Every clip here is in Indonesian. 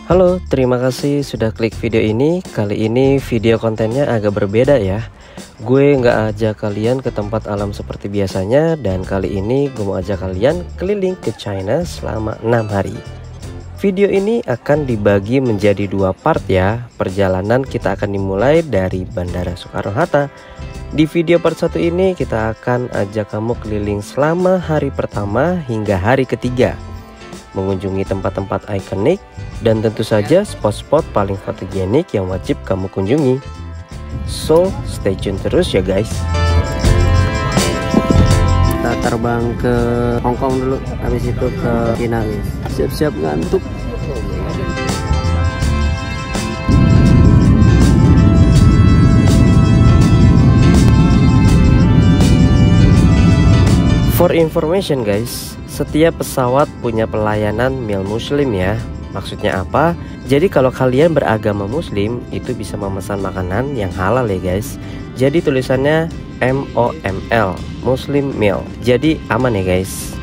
Halo, terima kasih sudah klik video ini. Kali ini video kontennya agak berbeda ya. Gue nggak ajak kalian ke tempat alam seperti biasanya, dan kali ini gue mau ajak kalian keliling ke China selama 6 hari. Video ini akan dibagi menjadi 2 part ya. Perjalanan kita akan dimulai dari Bandara Soekarno-Hatta. Di video part 1 ini kita akan ajak kamu keliling selama hari pertama hingga hari ketiga, mengunjungi tempat-tempat ikonik dan tentu saja spot-spot paling fotogenik yang wajib kamu kunjungi. So, stay tune terus ya guys. Kita terbang ke Hong Kong dulu, habis itu ke China guys. Siap-siap ngantuk. For information guys, setiap pesawat punya pelayanan meal muslim ya. Maksudnya apa? Jadi kalau kalian beragama muslim itu bisa memesan makanan yang halal ya guys. Jadi tulisannya MOML, Muslim Meal. Jadi aman ya guys.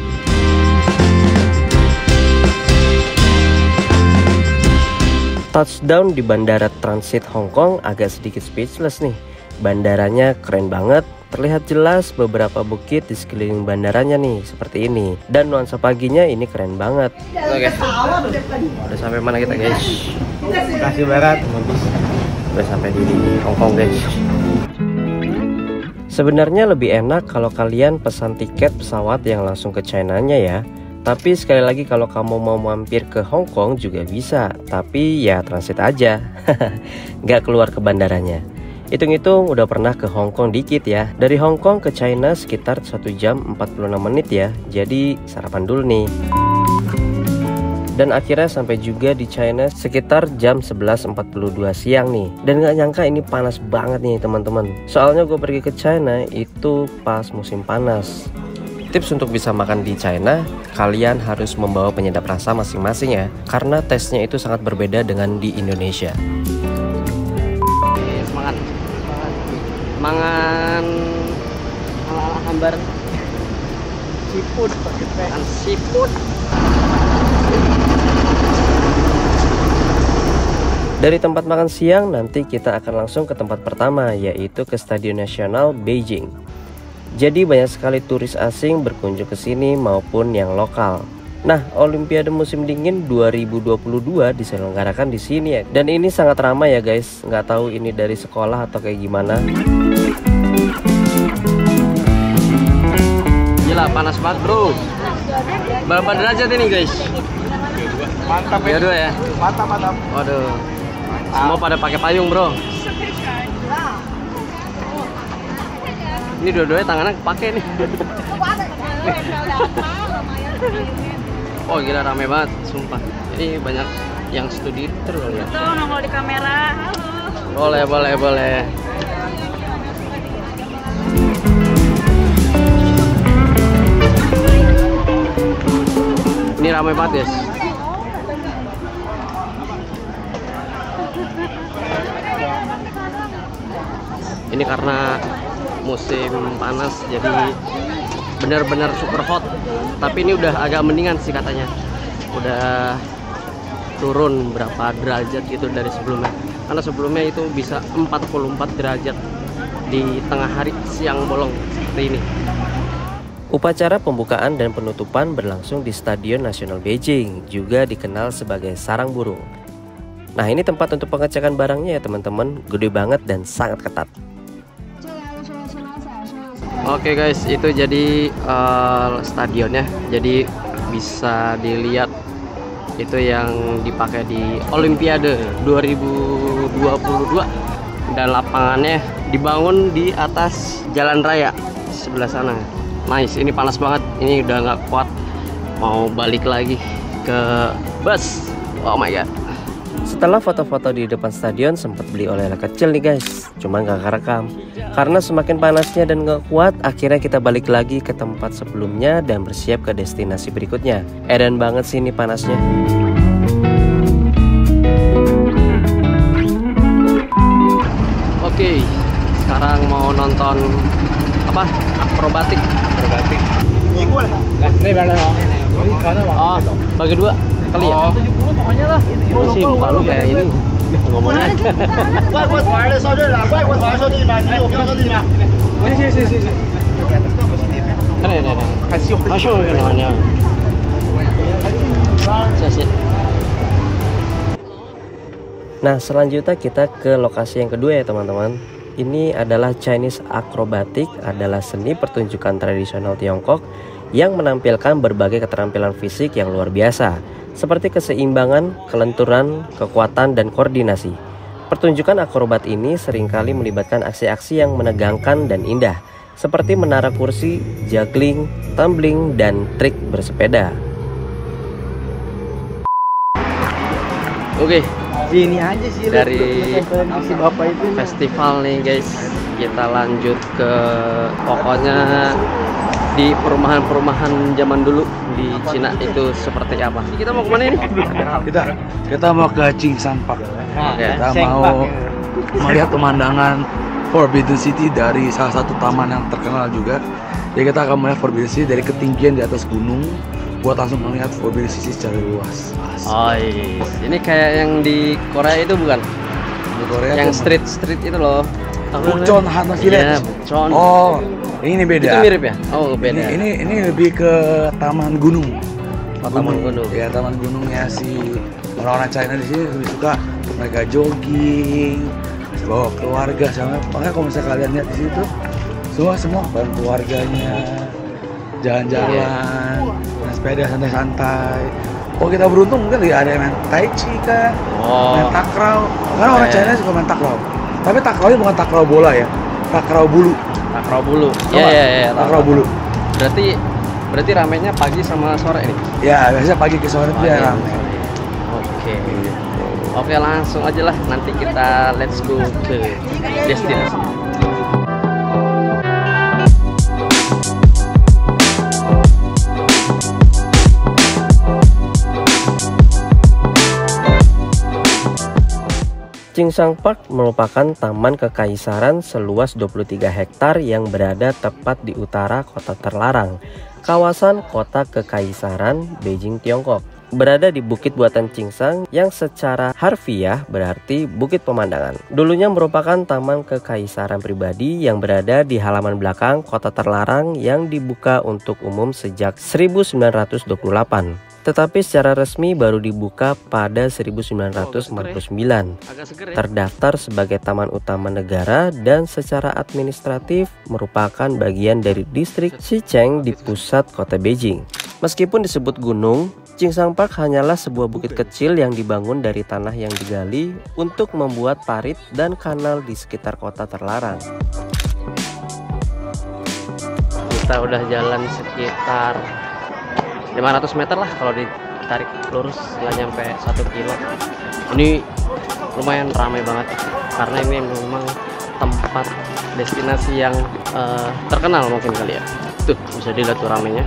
Touchdown di Bandara Transit Hong Kong agak sedikit speechless nih. Bandaranya keren banget. Terlihat jelas beberapa bukit di sekeliling bandaranya nih, seperti ini. Dan nuansa paginya ini keren banget. Oke, udah sampai mana kita guys? Bekasi Barat. Udah sampai di Hong Kong guys. Sebenarnya lebih enak kalau kalian pesan tiket pesawat yang langsung ke China-nya ya. Tapi sekali lagi kalau kamu mau mampir ke Hong Kong juga bisa. Tapi ya transit aja. Nggak keluar ke bandaranya. Hitung-hitung udah pernah ke Hong Kong dikit ya. Dari Hong Kong ke China sekitar 1 jam 46 menit ya. Jadi sarapan dulu nih. Dan akhirnya sampai juga di China sekitar jam 11.42 siang nih. Dan gak nyangka ini panas banget nih teman-teman. Soalnya gue pergi ke China itu pas musim panas. Tips untuk bisa makan di China, kalian harus membawa penyedap rasa masing-masing ya. Karena tesnya itu sangat berbeda dengan di Indonesia. Mangan ala-ala hambar siput, makan siput. Dari tempat makan siang nanti kita akan langsung ke tempat pertama, yaitu ke Stadion Nasional Beijing. Jadi banyak sekali turis asing berkunjung ke sini maupun yang lokal. Nah, Olimpiade musim dingin 2022 diselenggarakan di sini ya. Dan ini sangat ramai ya guys. Nggak tahu ini dari sekolah atau kayak gimana. Gila, panas banget bro. Berapa derajat ini guys? Mantap ya. Dua ya. Mantap. Waduh. Semua pada pakai payung bro. Ini dua-duanya tangannya pakai nih. Oh gila, rame banget, sumpah. Ini banyak yang studi terus ya. Tuh nongol di kamera. Halo. Boleh. Ini rame banget guys. Ini karena musim panas jadi benar-benar super hot. Tapi ini udah agak mendingan sih katanya. Udah turun berapa derajat gitu dari sebelumnya. Karena sebelumnya itu bisa 44 derajat di tengah hari, siang bolong seperti ini. Upacara pembukaan dan penutupan berlangsung di Stadion Nasional Beijing, juga dikenal sebagai sarang burung. Nah, ini tempat untuk pengecekan barangnya ya teman-teman. Gede banget dan sangat ketat. Oke guys, itu jadi stadionnya. Jadi bisa dilihat itu yang dipakai di Olimpiade 2022. Dan lapangannya dibangun di atas jalan raya sebelah sana. Nice, ini panas banget. Ini udah nggak kuat. Mau balik lagi ke bus. Oh my god. Setelah foto-foto di depan stadion, sempat beli oleh-oleh kecil nih guys. Cuma gak kerekam karena semakin panasnya dan gak kuat. Akhirnya kita balik lagi ke tempat sebelumnya dan bersiap ke destinasi berikutnya. Edan banget sih ini panasnya. Oke, sekarang mau nonton apa? Akrobatik. Ini gue lah. Oh, bagi dua. kali ya? 70 pokoknya lah. Masih muka lu kayak ini ngomongnya. 外国团的收队了，外国团收队吗？你有标收队吗？行。Ini. Masuk ke namanya. Nah, selanjutnya kita ke lokasi yang kedua ya teman-teman. Ini adalah Chinese Acrobatic, adalah seni pertunjukan tradisional Tiongkok yang menampilkan berbagai keterampilan fisik yang luar biasa, seperti keseimbangan, kelenturan, kekuatan, dan koordinasi. Pertunjukan akrobat ini seringkali melibatkan aksi-aksi yang menegangkan dan indah, seperti menara kursi, juggling, tumbling, dan trik bersepeda. Oke, Sini aja sih dari si bapak itu festival nih guys, kita lanjut ke pokoknya di perumahan-perumahan zaman dulu di Cina itu seperti apa. Kita mau kemana ini? Kita mau ke Chingshan Park. Kita mau melihat pemandangan Forbidden City dari salah satu taman yang terkenal juga. Jadi kita akan melihat Forbidden City dari ketinggian di atas gunung buat langsung melihat Forbidden City secara luas. Oh iya, ini kayak yang di Korea itu bukan? Di Korea yang street itu loh. Bukchon Hanok Iya, Bukchon. Oh, ini beda. Itu mirip ya? Oh, beda. Ini lebih ke taman gunung. Taman gunung. Ya, taman gunungnya si orang-orang China di sini lebih suka mereka jogging, bawa keluarga sama. Makanya kalau misalnya kalian lihat di situ, semua bareng keluarganya jalan-jalan, naik sepeda santai-santai. Oh, kita beruntung mungkin ada yang main tai chi kan, main takraw. Karena orang China suka main takraw. Tapi takrawnya bukan takraw bola ya, takraw bulu. Takraw bulu. Iya. Takraw bulu. Berarti ramenya pagi sama sore nih? Ya, biasanya pagi ke sore itu ya rame. Oke, langsung aja lah. Nanti kita let's go ke destinasi. Chingshan Park merupakan taman kekaisaran seluas 23 hektar yang berada tepat di utara kota terlarang, kawasan kota kekaisaran Beijing, Tiongkok. Berada di bukit buatan Chingshan yang secara harfiah berarti bukit pemandangan. Dulunya merupakan taman kekaisaran pribadi yang berada di halaman belakang kota terlarang yang dibuka untuk umum sejak 1928. Tetapi secara resmi baru dibuka pada 1949. Terdaftar sebagai taman utama negara dan secara administratif merupakan bagian dari distrik Xicheng di pusat kota Beijing. Meskipun disebut gunung, Chingshan Park hanyalah sebuah bukit kecil yang dibangun dari tanah yang digali untuk membuat parit dan kanal di sekitar kota terlarang. Kita udah jalan sekitar 500 meter lah kalau ditarik lurus, nggak nyampe 1 kilo. Ini lumayan ramai banget karena ini memang tempat destinasi yang terkenal mungkin kali ya. Tuh bisa dilihat tuh ramainya.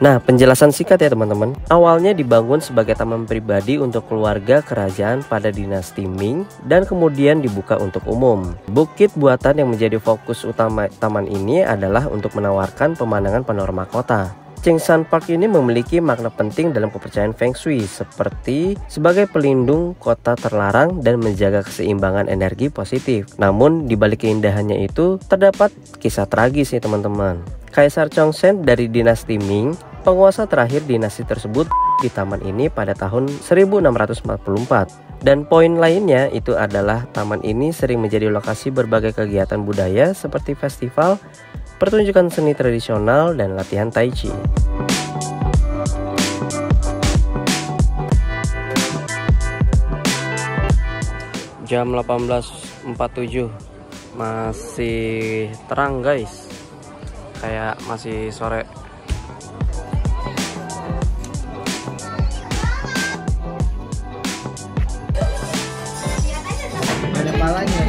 Nah, penjelasan singkat ya teman-teman. Awalnya dibangun sebagai taman pribadi untuk keluarga kerajaan pada dinasti Ming dan kemudian dibuka untuk umum. Bukit buatan yang menjadi fokus utama taman ini adalah untuk menawarkan pemandangan panorama kota. Chingshan Park ini memiliki makna penting dalam kepercayaan Feng Shui seperti sebagai pelindung kota terlarang dan menjaga keseimbangan energi positif. Namun di balik keindahannya itu terdapat kisah tragis nih teman-teman. Kaisar Chongzhen dari dinasti Ming, penguasa terakhir dinasti tersebut di taman ini pada tahun 1644. Dan poin lainnya itu adalah taman ini sering menjadi lokasi berbagai kegiatan budaya seperti festival, pertunjukan seni tradisional, dan latihan tai chi. Jam 18.47 masih terang guys, kayak masih sore. ada palanya,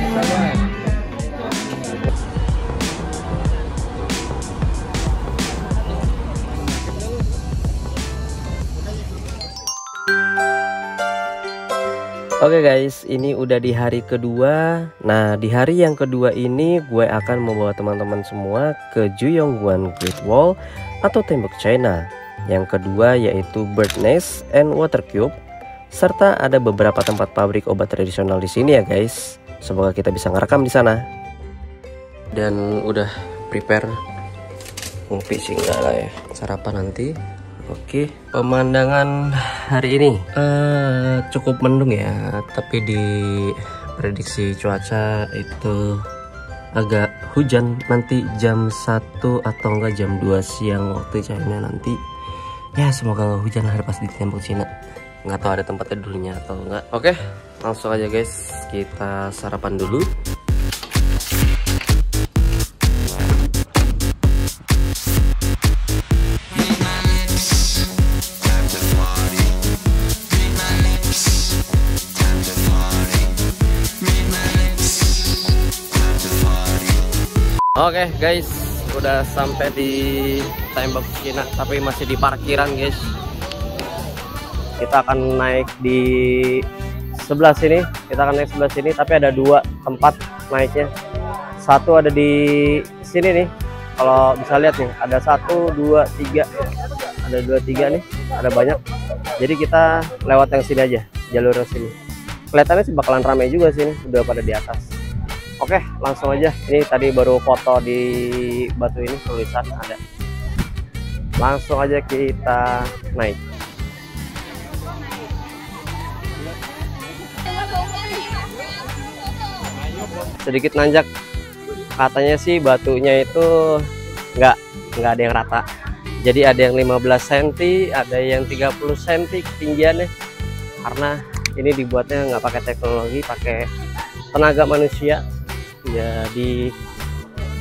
Oke guys, ini udah di hari kedua. Nah, di hari yang kedua ini gue akan membawa teman-teman semua ke Juyongguan Great Wall atau tembok China. Yang kedua yaitu Bird Nest and Water Cube, serta ada beberapa tempat pabrik obat tradisional di sini ya guys. Semoga kita bisa ngerekam di sana. Dan udah prepare ngopi sih enggak lah ya, sarapan nanti. Oke, pemandangan hari ini cukup mendung ya, tapi di prediksi cuaca itu agak hujan nanti jam 1 atau enggak jam 2 siang waktu China nanti. Ya semoga hujan hari pas di tembok Cina. Nggak tahu ada tempat tidurnya atau enggak. Oke, langsung aja guys, kita sarapan dulu. Oke guys, udah sampai di tembok Cina, tapi masih di parkiran guys. Kita akan naik di sebelah sini, tapi ada dua tempat naiknya. Satu ada di sini nih, kalau bisa lihat nih, ada 1, 2, 3, ada 2, 3 nih, ada banyak. Jadi kita lewat yang sini aja, jalur sini. Kelihatannya sih bakalan ramai juga sini, udah pada di atas. Oke, langsung aja. Ini tadi baru foto di batu ini, tulisan ada. Langsung aja kita naik. Sedikit nanjak. Katanya sih batunya itu nggak ada yang rata. Jadi ada yang 15 cm, ada yang 30 cm ketinggiannya. Karena ini dibuatnya nggak pakai teknologi, pakai tenaga manusia. Jadi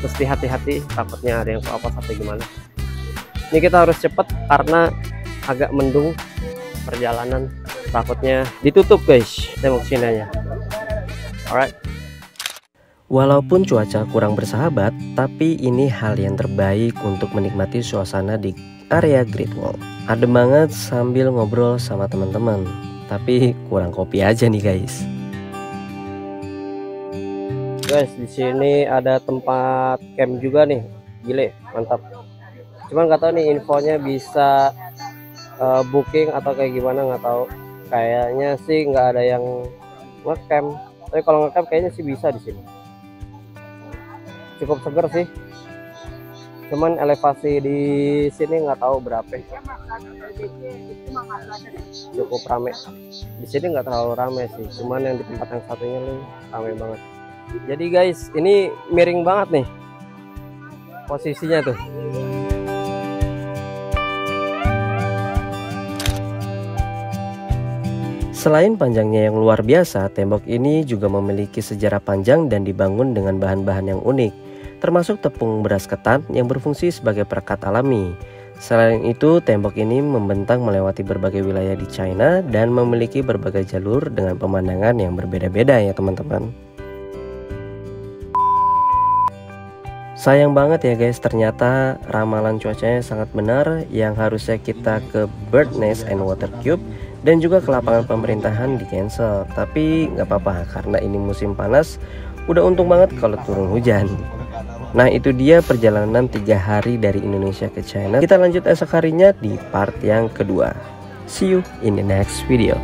mesti hati-hati, takutnya ada yang apa atau gimana. Ini kita harus cepet karena agak mendung perjalanan, takutnya ditutup guys tembok Cina-nya. Alright. Walaupun cuaca kurang bersahabat, tapi ini hal yang terbaik untuk menikmati suasana di area Great Wall. Adem banget sambil ngobrol sama teman-teman. Tapi kurang kopi aja nih guys. Guys, di sini ada tempat camp juga nih, gile, mantap. Cuman nggak tahu nih infonya bisa booking atau kayak gimana, nggak tahu. Kayaknya sih nggak ada yang ngecamp. Tapi kalau ngecamp kayaknya sih bisa di sini. Cukup seger sih. Cuman elevasi di sini nggak tahu berapa. Cukup rame. Di sini nggak terlalu rame sih. Cuman yang di tempat yang satunya nih rame banget. Jadi guys, ini miring banget nih posisinya tuh. Selain panjangnya yang luar biasa, tembok ini juga memiliki sejarah panjang dan dibangun dengan bahan-bahan yang unik, termasuk tepung beras ketan yang berfungsi sebagai perekat alami. Selain itu, tembok ini membentang melewati berbagai wilayah di China dan memiliki berbagai jalur dengan pemandangan yang berbeda-beda ya teman-teman. Sayang banget ya guys, ternyata ramalan cuacanya sangat benar, yang harusnya kita ke Bird Nest and Water Cube dan juga ke lapangan pemerintahan di cancel. Tapi nggak apa-apa karena ini musim panas, udah untung banget kalau turun hujan. Nah itu dia perjalanan 3 hari dari Indonesia ke China. Kita lanjut esok harinya di part yang kedua. See you in the next video.